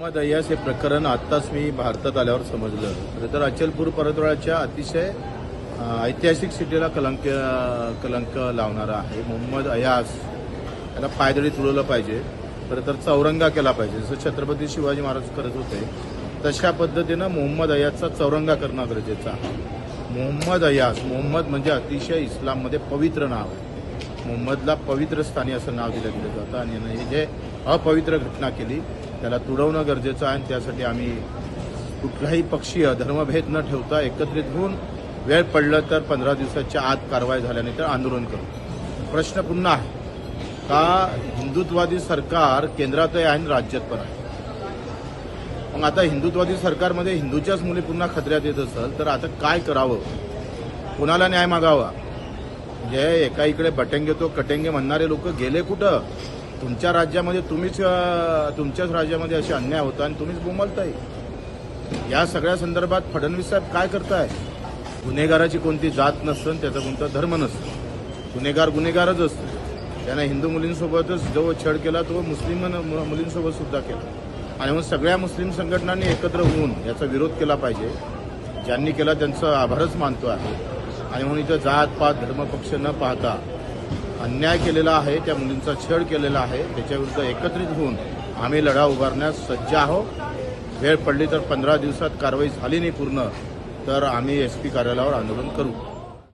मोहम्मद अय्यास हे प्रकरण आत्ताच मी भारतात आल्यावर समजलं. खरं तर अचलपूर परतवाड्याच्या अतिशय ऐतिहासिक सिटीला कलंक लावणारा आहे. मोहम्मद अय्यास याला पायदळी तुडवलं पाहिजे, खरं तर चौरंगा केला पाहिजे. जसं छत्रपती शिवाजी महाराज करत होते तशा पद्धतीनं मोहम्मद अय्यासचा चौरंगा करणं गरजेचं आहे. मोहम्मद अय्यास, मोहम्मद म्हणजे अतिशय इस्लाममध्ये पवित्र नाव आहे. मोहम्मदला पवित्र स्थानी असं नाव दिलं गेलं जातं आणि हे जे अपवित्र घटना केली त्याला तुडवणं गरजेचं आहे. आणि त्यासाठी आम्ही कुठलाही पक्षीय धर्मभेद न ठेवता एकत्रित होऊन वेळ पडलं तर 15 दिवसाच्या आत कारवाई झाल्यानंतर आंदोलन करू. प्रश्न पुन्हा आहे का हिंदुत्ववादी सरकार केंद्रातही आहे आणि राज्यात पण आहे. मग आता हिंदुत्ववादी सरकारमध्ये हिंदूच्याच मुली पुन्हा खतऱ्यात येत असेल तर आता काय करावं, कुणाला न्याय मागावा? म्हणजे एका इकडे बटेंगे तो कटेंगे म्हणणारे लोक गेले कुठं? तुमच्या राज्यामध्ये तुमच्याच राज्यामध्ये असे अन्याय होता आणि तुम्हीच बोंबलताय. या सगळ्या संदर्भात फडणवीस साहेब काय करताय? गुन्हेगाराची कोणती जात नसतं, त्याचा कोणता धर्म नसतो. गुन्हेगार गुन्हेगारच असतो. त्याने हिंदू मुलींसोबतच जो छळ केला तो मुस्लिम मुलींसोबत सुद्धा केला. आणि म्हणून सगळ्या मुस्लिम संघटनांनी एकत्र होऊन याचा विरोध केला पाहिजे. ज्यांनी केला त्यांचं आभारच मानतो आहे. आणि म्हणून इथं जात पात धर्म पक्ष न पाहता अन्याय केलेला आहे, त्या मुलींचा छळ केलेला आहे, त्याच्याविरुद्ध एकत्रित होऊन आम्ही लढा उभारण्यास सज्ज आहोत. वेळ पडली तर 15 दिवसात कारवाई झाली नाही पूर्ण तर आम्ही SP कार्यालयावर आंदोलन करू.